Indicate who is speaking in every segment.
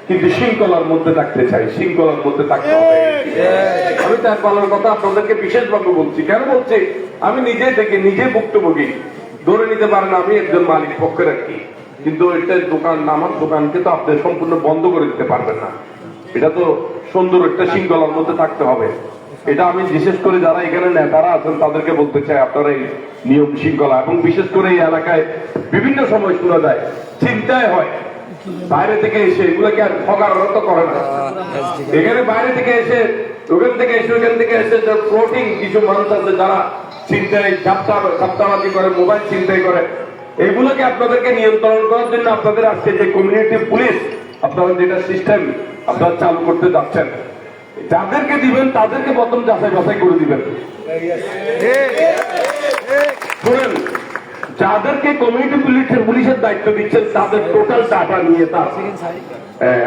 Speaker 1: কিন্তু শৃঙ্খলার মধ্যে থাকতে চাই, শৃঙ্খলার মধ্যে থাকতে হবে। আমি তার পালার কথা আপনাদেরকে বিশেষভাবে বলছি। কেন বলছি? আমি নিজে থেকে নিজে ভুক্তভোগী। ধরে নিতে পারেন আমি একজন মালিক পক্ষে রাখি, কিন্তু এটা দোকান, আমার দোকানকে তো আপনি সম্পূর্ণ বন্ধ করে দিতে পারবেন না। এটা তো সুন্দর একটা শৃঙ্খলার মধ্যে থাকতে হবে। এটা আমি বিশেষ করে যারা এখানে নেতারা আছেন তাদেরকে বলতে চাই, আপনারা এই নিয়ম শৃঙ্খলা, এবং বিশেষ করে এই এলাকায় বিভিন্ন সময় শোনা যায় চিন্তায় হয় বাইরে থেকে এসে, এগুলোকে আর ঠকার তো করে না। এখানে বাইরে থেকে এসে, ওখান থেকে এসে, ওখান থেকে এসে ফ্লোটিং কিছু মানুষ আছে যারা চিন্তায় সাপ্তাহাবাজি করে, মোবাইল চিন্তাই করে। এগুলোকে আপনাদেরকে নিয়ন্ত্রণ করার জন্য আপনাদের আজকে যে কমিউনিটি পুলিশ আপনারা যেটা সিস্টেম আপনারা চালু করতে যাচ্ছেন, যাদেরকে দিবেন তাদেরকে প্রথম যাচাই বাছাই করে দিবেন। শুনেন, যাদেরকে কমিউনিটি পুলিশের দায়িত্ব দিচ্ছেন তাদের টোটাল ডাটা নিয়ে তার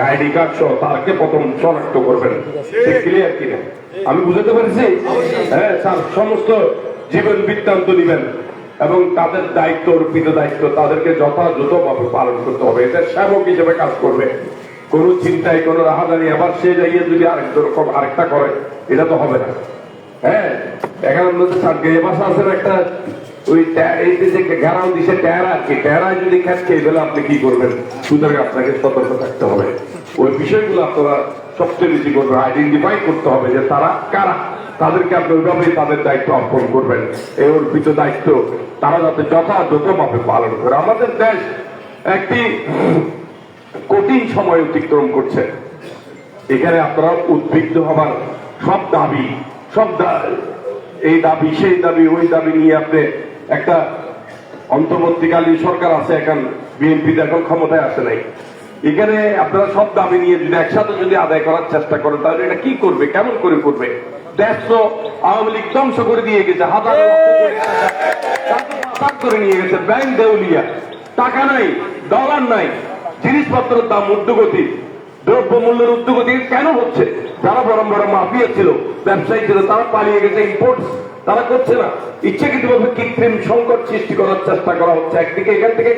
Speaker 1: আইডি কার্ড সহ তারকে প্রথম শনাক্ত করবেন। ক্লিয়ার কিনা আমি বুঝতে পারছি? হ্যাঁ স্যার, সমস্ত জীবন বৃত্তান্ত নিবেন এবং তাদের দায়িত্ব, অর্পিত দায়িত্ব তাদেরকে যথাযথভাবে পালন করতে হবে। এটা সেবক হিসেবে কাজ করবে। কোন চিন্তায়, কোন রাহাজানি আবার সে যাইয়ে যদি আরেকটা করে, এটা তো হবে না। হ্যাঁ, এখানে গেয়ে বাসা আছেন একটা, ওই ঘেরাও দিছে টেরা আর কি, টেরায় যদি খ্যাত খেয়ে গেলে আপনি কি করবেন? সুতরাং আপনাকে সতর্ক থাকতে হবে। ওই বিষয়গুলো আপনারা সবচেয়ে বেশি করবেন, আইডেন্টিফাই করতে হবে যে তারা কারা। তাদেরকে আপনি ওইভাবেই তাদের দায়িত্ব অর্পণ করবেন। এই অর্পিত দায়িত্ব তারা যাতে যথাযথভাবে পালন করে। আমাদের দেশ একটি কঠিন সময় অতিক্রম করছে। এখানে আপনারা উদ্বিগ্ন হবার সব দাবি, এই দাবি, সেই দাবি, ওই দাবি নিয়ে আপনি একটা অন্তর্বর্তীকালীন সরকার আছে, এখন বিএনপি এখন ক্ষমতায় আসে নাই। এখানে আপনারা সব দাবি নিয়ে যদি একসাথে যদি আদায় করার চেষ্টা করেন, তাহলে এটা কি করবে, কেমন করে করবে? দেশ তো আওয়ামী লীগ ধ্বংস করে দিয়ে গেছে, হাজার করে নিয়ে গেছে, ব্যাংক দেউলিয়া, টাকা নাই, ডলার নাই, জিনিসপত্রের দাম ঊর্ধ্বগতি, দ্রব্য মূল্যের ঊর্ধ্বগতি কেন হচ্ছে? যারা বড় বড় মাফিয়া ছিল, ব্যবসায়ী ছিল, তারা পালিয়ে গেছে, ইম্পোর্ট তারা করছে না। ইচ্ছাকৃতভাবে কৃত্রিম সংকট সৃষ্টি করার চেষ্টা করা হচ্ছে। একদিকে এখান থেকে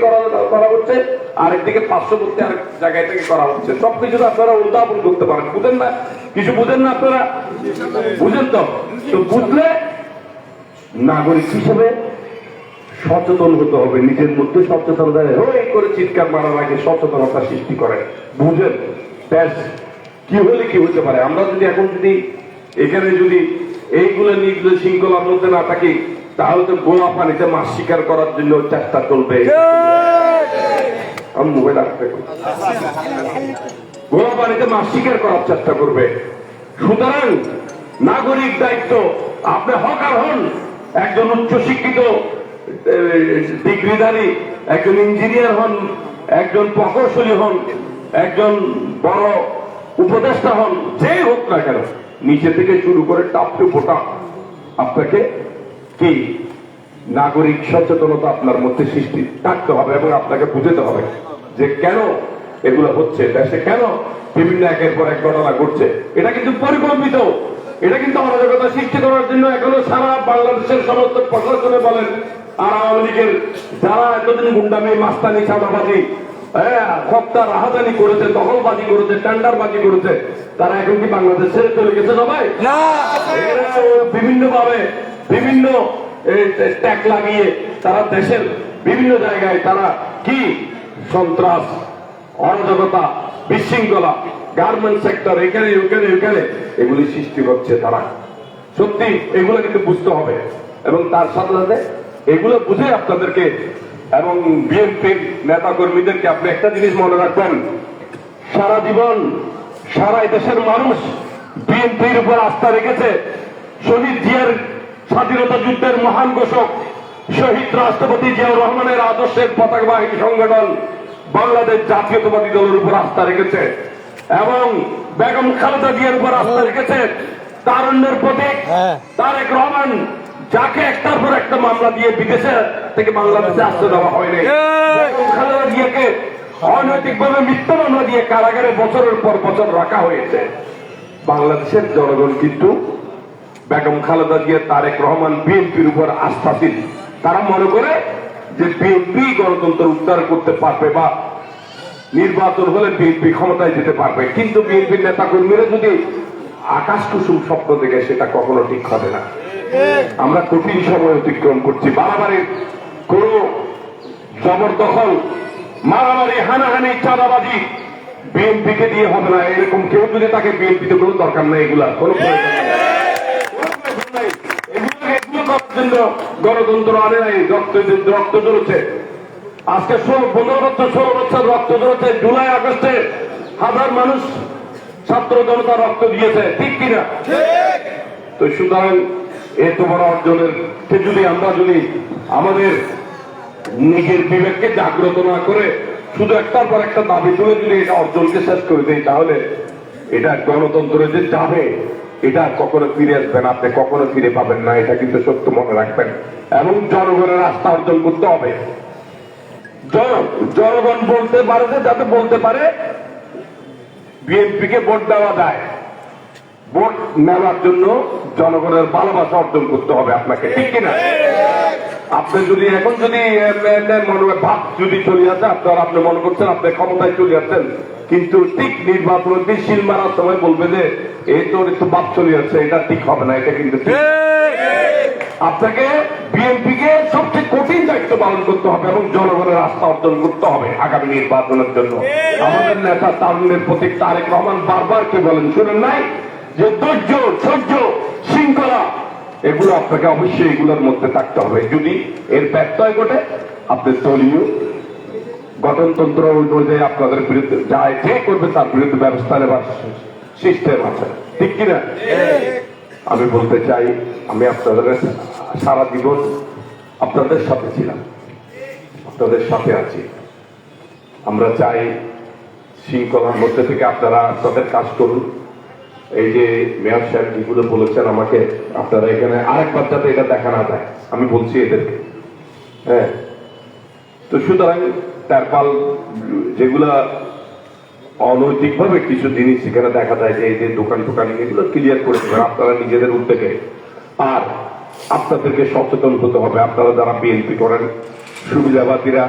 Speaker 1: করা হচ্ছে, আরেকদিকে পার্শ্ববর্তী আরেক জায়গায় থেকে করা হচ্ছে। সবকিছু আপনারা উদ্ভাবন করতে পারেন, বুঝেন না? কিছু বুঝেন না আপনারা? বুঝেন তো? বুঝলে নাগরিক হিসেবে সচেতন হতে হবে, নিজের মধ্যে সচেতনতা করে চিৎকার মারার আগে সচেতনতা সৃষ্টি করে। বুঝেন ব্যাস কি হলে কি হতে পারে। আমরা যদি এখন যদি এখানে যদি এইগুলো নিয়ে শৃঙ্খলার মধ্যে না থাকি, তাহলে তো গোয়া পানিতে মাছ শিকার করার জন্য চেষ্টা চলবে। আমি মোবাইল রাখতে, গোয়া পানিতে মাছ শিকার করার চেষ্টা করবে। সুতরাং নাগরিক দায়িত্ব, আপনি হকার হন, একজন উচ্চশিক্ষিত ডিগ্রিধারী, একজন ইঞ্জিনিয়ার হন, একজন প্রকৌশলী হন, একজন বড় উপদেষ্টা হন, যেই হোক না কেন, নিচে থেকে শুরু করে টপ টু বটম আপনাকে কি নাগরিক সচেতনতা আপনার মধ্যে সৃষ্টি থাকতে হবে এবং আপনাকে বুঝতে হবে যে কেন এগুলো হচ্ছে, দেশে কেন বিভিন্ন একের পর এক ঘটনা ঘটছে। এটা কিন্তু পরিকল্পিত, এটা কিন্তু অরাজকতা সৃষ্টি করার জন্য এখনো সারা বাংলাদেশের সমস্ত প্রশাসনে বলেন আর আওয়ামী লীগের যারা এতদিন গুন্ডামি, মাস্তানি, চাঁদাবাজি, হত্যা, রাহাজানি করেছে, দখলবাজি করেছে, টেন্ডারবাজি করেছে, তারা এখন কি বাংলাদেশ ছেড়ে চলে গেছে সবাই? বিভিন্ন ভাবে বিভিন্ন ট্যাগ লাগিয়ে তারা দেশের বিভিন্ন জায়গায় তারা কি সন্ত্রাস, অরাজকতা, বিশৃঙ্খলা, গার্মেন্ট সেক্টর, এখানে ওখানে ওখানে এগুলি সৃষ্টি করছে। তারা সত্যি এগুলো কিন্তু বুঝতে হবে এবং তার সাথে সাথে এগুলো বুঝে আপনাদেরকে এবং বিএনপির নেতা কর্মীদেরকে আপনি একটা জিনিস মনে রাখবেন, সারা জীবন সারা দেশের মানুষ বিএনপির উপর আস্থা রেখেছে। শহীদ জিয়ার স্বাধীনতা যুদ্ধের মহান ঘোষক শহীদ রাষ্ট্রপতি জিয়াউর রহমানের আদর্শের পতাকাবাহী সংগঠন বাংলাদেশ জাতীয়তাবাদী দলের উপর আস্থা রেখেছে এবং বেগম খালেদা জিয়ার উপর আস্থা রেখেছে। তারুণ্যের প্রতীক তারেক রহমান, যাকে একটার পর একটা মামলা দিয়ে বিদেশে থেকে বাংলাদেশে আসতে দেওয়া হয়নি। বেগম খালেদা জিয়াকে অনৈতিকভাবে মিথ্যা মামলা দিয়ে কারাগারে বছরের পর বছর রাখা হয়েছে। বাংলাদেশের জনগণ কিন্তু বেগম খালেদা জিয়া, তারেক রহমান, বিএনপির উপর আস্থাশীল। তারা মনে করে যে বিএনপি গণতন্ত্র উদ্ধার করতে পারবে বা নির্বাচন হলে বিএনপি ক্ষমতায় যেতে পারবে, কিন্তু বিএনপির নেতা কর্মীরা যদি আকাশ কুসুম স্বপ্ন দেখে সেটা কখনো ঠিক হবে না। আমরা কঠিন সময় অতিক্রম করছি। বাড়াবাড়ির কোন জবরদখল, মারামারি, হানাহানি, চাঁদাবাজি বিএনপিকে দিয়ে হবে না। এরকম কেউ যদি তাকে বিএনপিতে কোনো দরকার নেই, এগুলা কোনো প্রয়োজন নেই। এগুলো করার জন্য গণতন্ত্র আনে নাই, রক্ত ঝরেছে। আজকে 15 বছর 16 বছর রক্ত ঝরেছে। জুলাই আগস্টে হাজার মানুষ ছাত্র জনতা রক্ত দিয়েছে, ঠিক কিনা? তো সুতরাং এত বড় অর্জনের যদি আমরা আমাদের নিজের বিবেককে জাগ্রত না করে শুধু একটার পর একটা দাবি তুলে যদি এটা অর্জনকে শেষ করে দেয়, তাহলে এটা গণতন্ত্রে যে যাবে এটা কখনো ফিরে আসবে না, আপনি কখনো ফিরে পাবেন না। এটা কিন্তু সত্য মনে রাখবেন। এবং জনগণের আস্থা অর্জন করতে হবে। জনগণ বলতে পারে, যাতে বলতে পারে বিএনপিকে ভোট দেওয়া যায়। ভোট নেওয়ার জন্য জনগণের ভালোবাসা অর্জন করতে হবে আপনাকে, ঠিক কিনা? আপনি যদি এখন মনে ভাব যদি চলে আসে আপনি মনে করছেন আপনি ক্ষমতায় চলে আসছেন, কিন্তু ঠিক নির্বাচনের দিন শিল মারার সময় বলবে যে এই তোর একটু ভাব চলে আসছে, এটা ঠিক হবে না। এটা কিন্তু আপনাকে বিএনপিকে সবচেয়ে কঠিন দায়িত্ব পালন করতে হবে এবং জনগণের আস্থা অর্জন করতে হবে আগামী নির্বাচনের জন্য। আমাদের নেতা তারুণের প্রতীক তারেক রহমান বারবার কে বলেন, শুনেন নাই যে ধৈর্য, সহ্য, শৃঙ্খলা, এগুলো আপনাকে অবশ্যই এগুলোর মধ্যে থাকতে হবে। যদি এর ব্যত্যয় ঘটে আপনি দলীয় গঠনতন্ত্র অনুযায়ী আপনাদের বিরুদ্ধে যায় যে করবে তার বিরুদ্ধে ব্যবস্থা নেবার সিস্টেম আছে, ঠিক কিনা? আমি বলতে চাই, আমি আপনাদের সারা জীবন আপনাদের সাথে ছিলাম, আপনাদের সাথে আছি। আমরা চাই শৃঙ্খলার মধ্যে থেকে আপনারা আপনাদের কাজ করুন। এই যে মেয়র সাহেব যেগুলো বলেছেন আমাকে, আপনারা এখানে আরেকবার যাতে এটা দেখা না যায় আমি বলছি এদেরকে। হ্যাঁ, তো সুতরাং তারপাল যেগুলা অনৈতিক ভাবে কিছু জিনিস সেখানে দেখা যায় যে এই যে দোকান এগুলো ক্লিয়ার করে দেবেন আপনারা নিজেদের উদ্যোগে। আর আপনাদেরকে সচেতন হতে হবে। আপনারা যারা বিএনপি করেন, সুবিধাবাদীরা,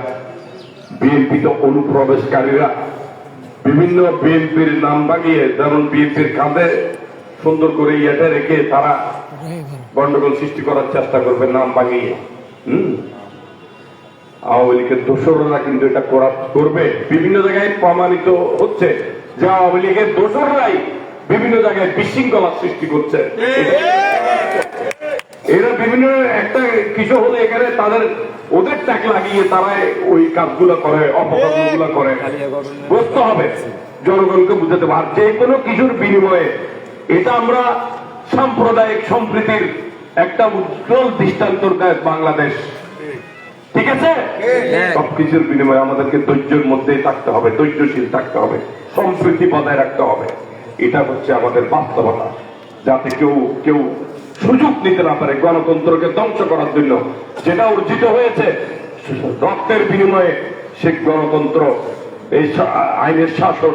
Speaker 1: বিএনপিতে অনুপ্রবেশকারীরা, বিভিন্ন বিএনপির নাম ভাঙিয়ে, যেমন বিএনপির কাঁধে সুন্দর করে ইয়েটা রেখে তারা গন্ডগোল সৃষ্টি করার চেষ্টা করবে নাম ভাঙিয়ে। আওয়ামী লীগের দোসররা কিন্তু এটা করবে। বিভিন্ন জায়গায় প্রমাণিত হচ্ছে যে আওয়ামী লীগের দোসররাই বিভিন্ন জায়গায় বিশৃঙ্খলা সৃষ্টি করছে। এরা বিভিন্ন একটা কিছু হলে এখানে ওদের ট্যাগ লাগিয়ে তারা ওই কাজগুলো করে, অপকর্মগুলো করে। বুঝতে হবে, জনগণকে বুঝাতে হবে। আর যে কোনো কিছুর বিনিময়ে এটা আমরা সাম্প্রদায়িক সম্প্রীতির একটা উজ্জ্বল দৃষ্টান্তর দেশ বাংলাদেশ, ঠিক আছে? সবকিছুর বিনিময়ে আমাদেরকে ধৈর্যের মধ্যেই থাকতে হবে, ধৈর্যশীল থাকতে হবে, সম্প্রীতি বজায় রাখতে হবে। এটা হচ্ছে আমাদের বাস্তবতা, যাতে কেউ সুযোগ নিতে না পারে গণতন্ত্রকে ধ্বংস করার জন্য। যেটা অর্জিত হয়েছে রক্তের বিনিময়ে, সে গণতন্ত্র, এই আইনের শাসন,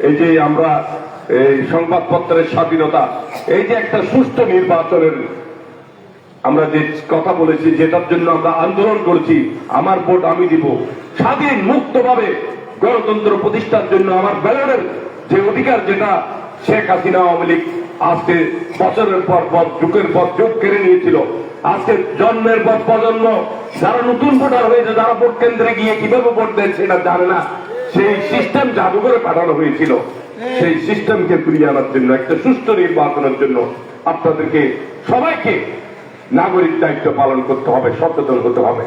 Speaker 1: এই যে আমরা এই সংবাদপত্রের স্বাধীনতা, এই যে একটা সুষ্ঠু নির্বাচনের আমরা যে কথা বলেছি, যেটার জন্য আমরা আন্দোলন করেছি, আমার ভোট আমি দিব, স্বাধীন মুক্তভাবে গণতন্ত্র প্রতিষ্ঠার জন্য আমার ব্যালটের যে অধিকার, যেটা শেখ হাসিনা আওয়ামী লীগ আজকে বছরের পর যুগের পর যুগ কেড়ে নিয়েছিল। আজকে জন্মের পর প্রজন্ম যারা নতুন ভোটার হয়েছে, যারা ভোট কেন্দ্রে গিয়ে কিভাবে ভোট দেন সেটা জানে না। সেই সিস্টেম জাদুঘরে পাঠানো হয়েছিল। সেই সিস্টেমকে ফিরিয়ে আনার জন্য, একটা সুষ্ঠু নির্বাচনের জন্য আপনাদেরকে সবাইকে নাগরিক দায়িত্ব পালন করতে হবে, সচেতন হতে হবে।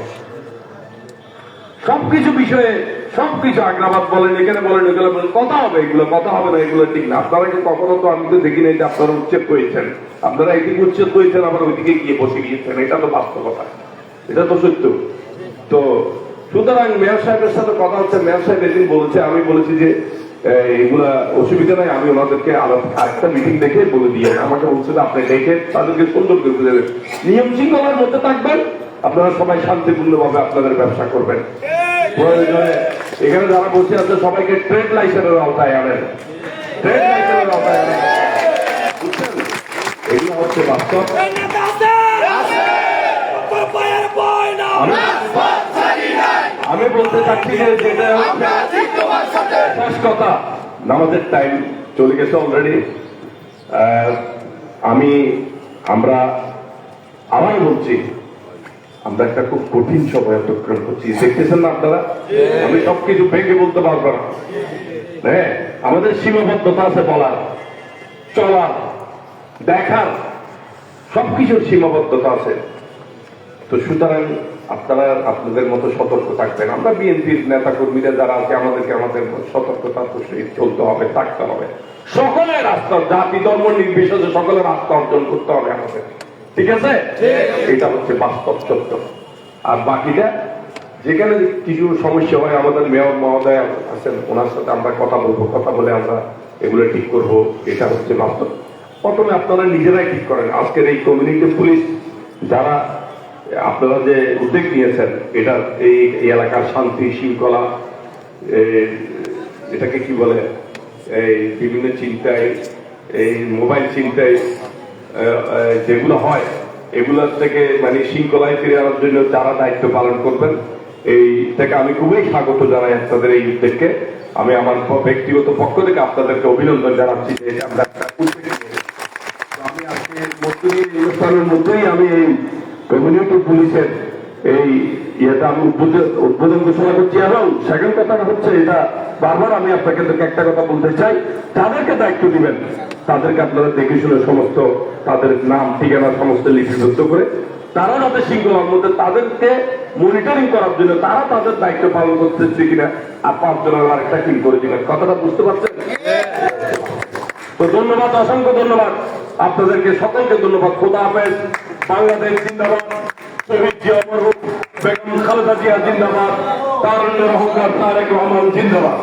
Speaker 1: সবকিছু বিষয়ে সবকিছু আগ্রাবাদ বলেন, এখানে বলেন, এগুলো বলেন, কথা হবে, এগুলো কথা হবে না, এগুলো ঠিক না। আপনারা কি কখনো তো আমি তো দেখি নাই যে আপনারা উচ্ছেদ করেছেন। আপনারা এদিকে উচ্ছেদ করেছেন, আবার ওইদিকে গিয়ে বসে গিয়েছেন। এটা তো বাস্তবতা, এটা তো সত্য। তো সুতরাং মেয়র সাহেবের সাথে কথা হচ্ছে, মেয়র সাহেব এদিন বলেছে, আমি বলেছি যে এগুলা অসুবিধা নাই, আমি ওনাদেরকে আরেকটা মিটিং দেখে বলে দিয়ে, আমাকে বলছে যে আপনি দেখে তাদেরকে সুন্দর করে বুঝে দেবেন, নিয়ম শৃঙ্খলার মধ্যে থাকবেন, আপনারা সবাই শান্তিপূর্ণভাবে আপনাদের ব্যবসা করবেন। প্রয়োজনে এখানে যারা বসে আছে সবাইকে ট্রেড লাইসেন্সের আওতায় আনেন, ট্রেড লাইসেন্সের আওতায় আনেন, বুঝছেন? এগুলো হচ্ছে বাস্তব। আমি বলতে চাচ্ছি যে যেটা শেষ কথা, আমাদের টাইম চলে গেছে অলরেডি। আমরা আবার বলছি, আমরা একটা খুব কঠিন সময় অতিক্রম করছি, দেখতেছেন না আপনারা? আমি সবকিছু ভেঙে বলতে পারবো না। হ্যাঁ, আমাদের সীমাবদ্ধতা আছে বলার, চলার, দেখার, সবকিছুর সীমাবদ্ধতা আছে। তো সুতরাং আপনারা আপনাদের মতো সতর্ক থাকবেন। আমরা বিএনপির নেতা কর্মীরা যারা আছে আমাদেরকে আমাদের সতর্কতার সহিত চলতে হবে, থাকতে হবে। সকলের আস্থা, জাতি ধর্ম নির্বিশেষে সকলের আস্থা অর্জন করতে হবে আমাদের, ঠিক আছে? এটা হচ্ছে বাস্তব সত্য। আর বাকিটা যেখানে কিছু সমস্যা হয়, আমাদের মেয়র মহোদয় আছেন, ওনার সাথে আমরা কথা বলবো, কথা বলে আমরা এগুলো ঠিক করব। এটা হচ্ছে বাস্তব। প্রথমে আপনারা নিজেরাই ঠিক করেন। আজকের এই কমিউনিটি পুলিশ যারা আপনারা যে উদ্যোগ নিয়েছেন, এটা এই এলাকার শান্তি শৃঙ্খলা, এটাকে কি বলে, এই বিভিন্ন চিন্তায়, এই মোবাইল চিন্তায় যেগুলো হয়, এগুলোর থেকে মানে শৃঙ্খলায় ফিরে আনার জন্য যারা দায়িত্ব পালন করবেন, এই থেকে আমি খুবই স্বাগত জানাই আপনাদের এই উদ্যোগকে। আমি আমার ব্যক্তিগত পক্ষ থেকে আপনাদেরকে অভিনন্দন জানাচ্ছি যে আমরা একটা উদ্যোগ নিয়েছি। আমি আজকে অনুষ্ঠানের মধ্যেই আমি এই কমিউনিটি পুলিশের এই ইয়েটা আমি উদ্বোধন ঘোষণা করছি। এবং সেকেন্ড কথাটা হচ্ছে, এটা বারবার আমি আপনাকে একটা কথা বলতে চাই, যাদেরকে দায়িত্ব দিবেন তাদেরকে আপনারা দেখে শুনে সমস্ত তাদের নাম ঠিকানা সমস্ত লিপিবদ্ধ করে, তারা যাতে শৃঙ্খলার মধ্যে তাদেরকে মনিটরিং করার জন্য তারা তাদের দায়িত্ব পালন করতেছে কিনা, আর 5 জনের আরেকটা টিম করে দিবেন। কথাটা বুঝতে পারছেন? তো ধন্যবাদ, অসংখ্য ধন্যবাদ আপনাদেরকে, সকলকে ধন্যবাদ। খোদা হাফেজ। বাংলাদেশ জিন্দাবাদ। শহীদ জিয়া মরহুম বেগম খালেদা জিয়া জিন্দাবাদ। তারুণ্যের অহংকার তারেক রহমান জিন্দাবাদ।